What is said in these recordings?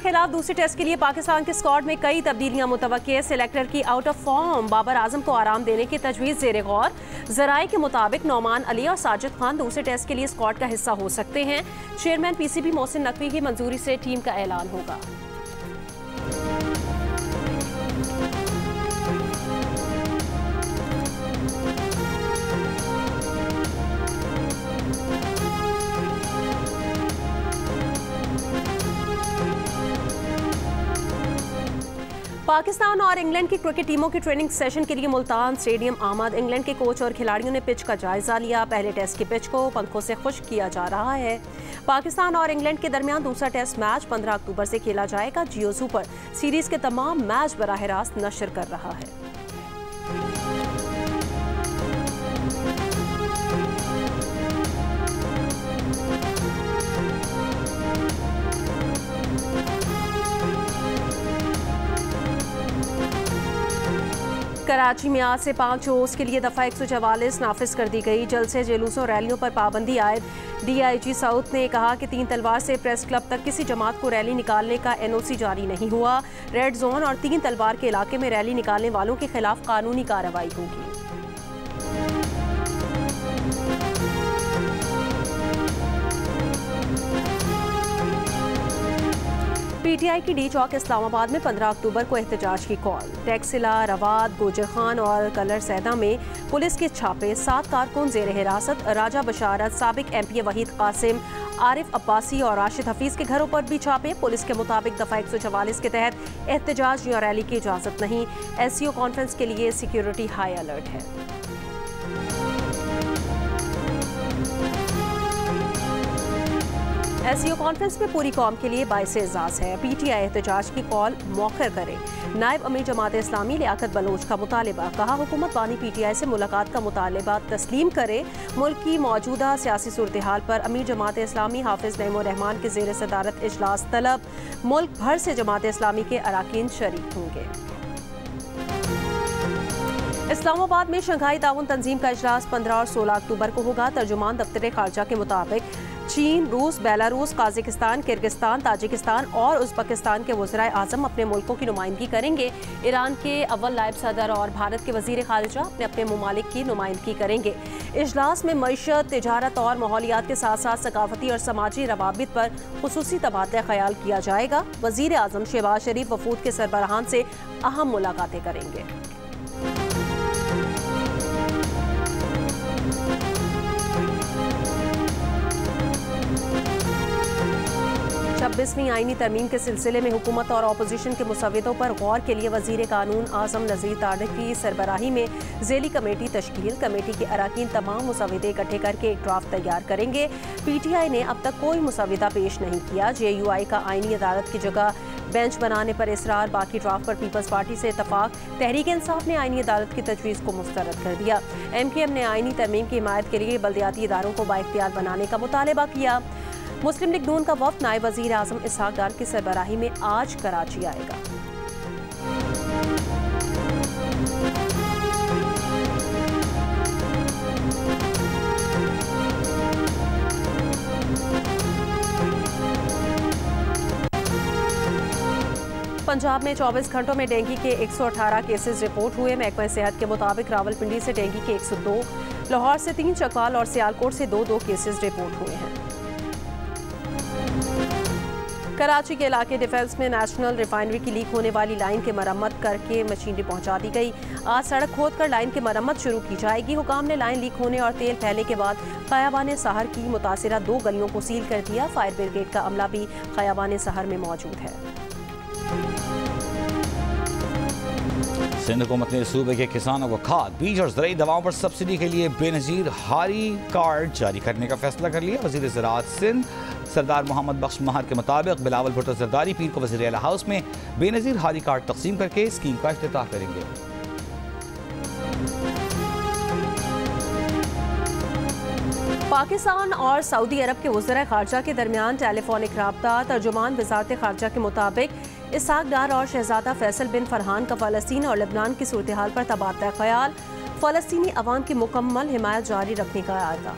खिलाफ दूसरे टेस्ट के लिए पाकिस्तान के स्क्वाड में कई तब्दीलियां मुतवक्के। सिलेक्टर की out of form Babar Azam को आराम देने की तजवीज़ ज़ेरे गौर। ज़राए के मुताबिक नौमान अली और साजिद खान दूसरे टेस्ट के लिए स्क्वाड का हिस्सा हो सकते हैं। चेयरमैन PCB मोहसिन नकवी की मंजूरी से टीम का ऐलान होगा। पाकिस्तान और इंग्लैंड की क्रिकेट टीमों की ट्रेनिंग सेशन के लिए मुल्तान स्टेडियम आमद। इंग्लैंड के कोच और खिलाड़ियों ने पिच का जायजा लिया। पहले टेस्ट की पिच को पंखों से खुश्क किया जा रहा है। पाकिस्तान और इंग्लैंड के दरमियान दूसरा टेस्ट मैच 15 अक्टूबर से खेला जाएगा। जियो सुपर सीरीज के तमाम मैच बराह रास्त नशर कर रहा है। कराची में आज से 5 रोज के लिए दफा 144 नाफिज कर दी गई। जलसे, जुलूसों, रैलियों पर पाबंदी आयद। DIG साउथ ने कहा कि 3 तलवार से प्रेस क्लब तक किसी जमात को रैली निकालने का NOC जारी नहीं हुआ। रेड जोन और 3 तलवार के इलाके में रैली निकालने वालों के खिलाफ कानूनी कार्रवाई होगी। PTI की डी चौक इस्लामाबाद में 15 अक्टूबर को एहतजाज की कॉल। टैक्सिला, रवाद, गोजर खान और कलर सैदा में पुलिस के छापे। 7 कारकुन जेर हिरासत। राजा बशारत, साबिक MP वहीद कासिम, आरिफ अब्बासी और राशिद हफीज के घरों पर भी छापे। पुलिस के मुताबिक दफा 144 के तहत एहतजाज या रैली की इजाजत नहीं। SCO कॉन्फ्रेंस के लिए सिक्योरिटी हाई अलर्ट है। SCO कॉन्फ्रेंस में पूरी कौम के लिए बाइस एजाज है। PTI एहतजाज की कॉल मौखर करे। नायब अमीर जमात इस्लामी लियाकत बलोच का मुतालबा। कहा हुकूमत बानी PTI से मुलाकात का मुतालबा तस्लीम करे। मुल्क की मौजूदा सियासी सूरत हाल पर अमीर जमात इस्लामी हाफिज नईमुर रहमान के जेर सदारत इजलास तलब। मुल्क भर से जमात इस्लामी के अराकीन शरीक होंगे। इस्लामाबाद में शंघाई ताउन तंजीम का इजलास 15 और 16 अक्टूबर को होगा। तर्जुमान दफ्तर खारजा के मुताबिक चीन, रूस, बेलारूस, काज़ाकिस्तान, किर्गिस्तान, ताजिकिस्तान और उज़्बेकिस्तान के वज़राए आज़म अपने मुल्कों की नुमाइंदगी करेंगे। ईरान के अव्वल नायब सदर और भारत के वज़ीर ख़ारिजा अपने अपने ममालिक की नुमाइंदगी करेंगे। इजलास में मईशत, तिजारत और माहौलियात के साथ साथ सकाफती और समाजी रवाबित पर खुसूसी तबादला ख्याल किया जाएगा। वज़ीर आज़म शहबाज शरीफ वफूद के सरबराहान से अहम मुलाकातें करेंगे। 26वीं आईनी तरमीम के सिलसिले में हुकूमत और अपोजिशन के मुसव्विदों पर गौर के लिए वज़ीर कानून आज़म नज़ीर तारिक की सरबराही में ज़ेली कमेटी तश्कील। कमेटी के अराकीन तमाम मुसव्विदे इकट्ठे करके एक ड्राफ्ट तैयार करेंगे। PTI ने अब तक कोई मुसव्विदा पेश नहीं किया। JUI का आईनी अदालत की जगह बेंच बनाने पर इसरार। बाकी ड्राफ्ट पर पीपल्स पार्टी से इतफाक। तहरीक इंसाफ ने आईनी अदालत की तजवीज़ को मुस्तरद कर दिया। MKM ने आईनी तरमीम की हिमायत के लिए बल्दियाती इदारों को बाइख्तियार बनाने का मुतालबा किया। मुस्लिम लीग नून का वफ़द नायब वज़ीर आज़म इसहाक डार की सरबराही में आज कराची आएगा। पंजाब में 24 घंटों में डेंगू के 118 केसेस रिपोर्ट हुए। महकमा सेहत के मुताबिक रावलपिंडी से डेंगू के 102, लाहौर से 3, चकवाल और सियालकोट से 2 केसेस रिपोर्ट हुए हैं। कराची के इलाके डिफेंस में नेशनल रिफाइनरी की लीक होने वाली लाइन की मरम्मत करके मशीनरी पहुंचा दी गई। आज सड़क खोदकर लाइन की मरम्मत शुरू की जाएगी। हुकाम ने लाइन लीक होने और तेल फैलने के बाद खयाबान सहर की मुतासिरा 2 गलियों को सील कर दिया। फायर ब्रिगेड का अमला भी खयाबान सहर में मौजूद है। सिंध हुकूमत ने सूबे के किसानों को खाद, बीज और ज़रूरी दवाओं पर सब्सिडी के लिए बेनज़ीर हारी कार्ड जारी करने का फैसला कर लिया। वज़ीर ज़राअत सिंध सरदार मोहम्मद बख्श महर के मुताबिक बिलावल भुट्टो जरदारी पीर को वज़ीर आला हाउस में बेनज़ीर हारी कार्ड तकसीम करके स्कीम का इफ्तिताह करेंगे। पाकिस्तान और सऊदी अरब के वज़ीर ख़ारजा के दरमियान टेलीफोनिक राब्ता। तर्जुमान वज़ारत ख़ारजा के मुताबिक इसहाक डार और शहजादा फैसल बिन फरहान का फ़लस्तीन और लेबनान की सूरत हाल पर तबादला ख्याल। फ़लस्तीनी अवाम की मुकम्मल हिमायत जारी रखने का आदा।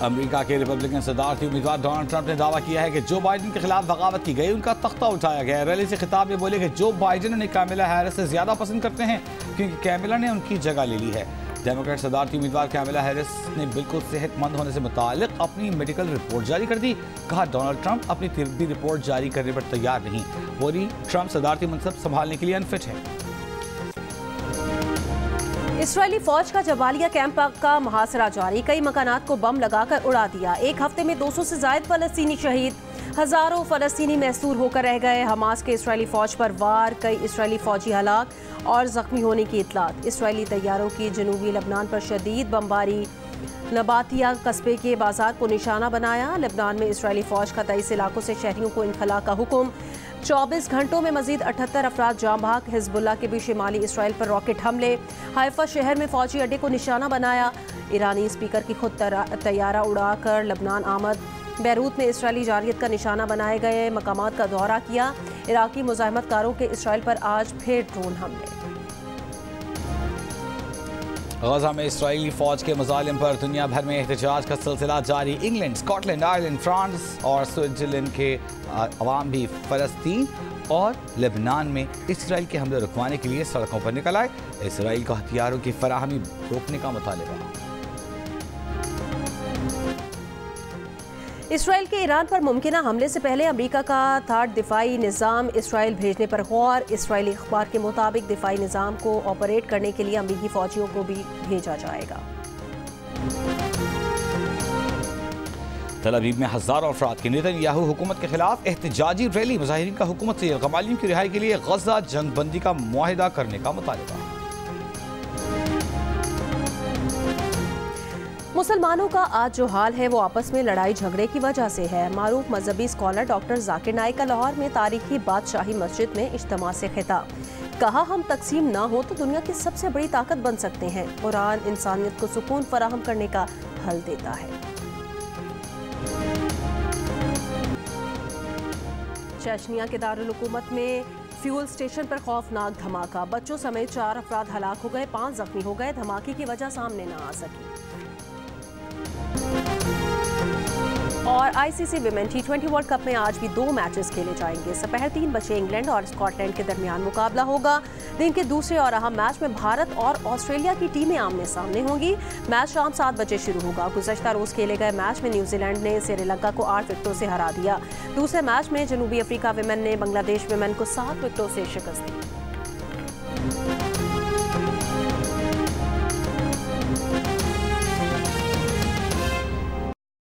अमेरिका के रिपब्लिकन सदारती उम्मीदवार डोनाल्ड ट्रंप ने दावा किया है कि जो बाइडेन के खिलाफ बगावत की गई, उनका तख्ता उठाया गया। रैली से खिताब में बोले कि जो बाइडेन उन्हें कैमिला हैरिस से ज्यादा पसंद करते हैं क्योंकि कैमिला ने उनकी जगह ले ली है। डेमोक्रेट सदारती उम्मीदवार कैमिला हैरिस ने बिल्कुल सेहतमंद होने से मुतालिक अपनी मेडिकल रिपोर्ट जारी कर दी। कहा डोनाल्ड ट्रंप अपनी तिब्बी रिपोर्ट जारी करने पर तैयार नहीं। बोली ट्रंप सदारती मनसब संभालने के लिए अनफिट है। इस्राएली फौज का जबालिया कैंप का मुहासरा जारी, कई मकानात को बम लगाकर उड़ा दिया। एक हफ्ते में 200 से ज्यादा फलस्तीनी शहीद, हजारों फलस्तीनी महसूर होकर रह गए। हमास के इस्राएली फौज पर वार, कई इस्राएली फौजी हलाक और जख्मी होने की इतलात। इस्राएली तैयारों की जनूबी लबनान पर शदीद बमबारी, नबातिया कस्बे के बाजार को निशाना बनाया। लेबनान में इस्राएली फौज का 23 इलाकों से शहरियों को इनखला का हुक्म। 24 घंटों में मजीद 78 अफराद जाँ भाग। हिजबुल्लाह के भी शिमाली इसराइल पर रॉकेट हमले। हाइफा शहर में फौजी अड्डे को निशाना बनाया। ईरानी स्पीकर की खुद तैयारा उड़ाकर लबनान आमद। बैरूत में इसराइली जारियत का निशाना बनाए गए मकामात का दौरा किया। इराकी मुजाहिमतकारों के इसराइल पर आज फिर ड्रोन हमले। गजा में इस्राएली फौज के मजालिम पर दुनिया भर में एहतजाज का सिलसिला जारी। इंग्लैंड, स्कॉटलैंड, आयरलैंड, फ्रांस और स्विट्जरलैंड के अवाम भी फलस्तीन और लेबनान में इसराइल के हमले रुकवाने के लिए सड़कों पर निकल आए। इसराइल को हथियारों की फराहमी रोकने का मुतालबा। इसराइल के ईरान पर मुमकिन हमले से पहले अमेरिका का थार्ड दिफाई निज़ाम इसराइल भेजने पर गौर। इसराइली अखबार के मुताबिक दिफाई निज़ाम को ऑपरेट करने के लिए अमेरिकी फौजियों को भी भेजा जाएगा। तल अवीव में हजारों अफराद की नेतन्याहू हुकूमत के खिलाफ एहतजाजी रैली। मुजाहिरीन का हुकूमत से गमालियों की रिहाई के लिए गजा जंगबंदी का मुआहिदा करने का मुतालबा। मुसलमानों का आज जो हाल है वो आपस में लड़ाई झगड़े की वजह से है। मारूफ मजहबी स्कॉलर डॉक्टर जाकिर नाइक का लाहौर में तारीखी बादशाही मस्जिद में इज्तिमा से खिताब। कहा, हम तकसीम ना हो तो दुनिया की सबसे बड़ी ताकत बन सकते हैं। कुरान इंसानियत को सुकून फराहम करने का हल देता है। चेचनिया के दारुल हुकूमत में फ्यूल स्टेशन पर खौफनाक धमाका। बच्चों समेत 4 अफराद हलाक हो गए, 5 जख्मी हो गए। धमाके की वजह सामने न आ सकी। और ICC women T20 world cup में आज भी 2 मैचेस खेले जाएंगे। दोपहर 3 बजे इंग्लैंड और स्कॉटलैंड के दरमियान मुकाबला होगा। दिन के दूसरे और अहम मैच में भारत और ऑस्ट्रेलिया की टीमें आमने सामने होंगी। मैच शाम 7 बजे शुरू होगा। गुज़श्ता रोज खेले गए मैच में न्यूजीलैंड ने श्रीलंका को 8 विकेटों से हरा दिया। दूसरे मैच में जनूबी अफ्रीका विमेन ने बांग्लादेश विमेन को 7 विकेटों से शिकस्त दी।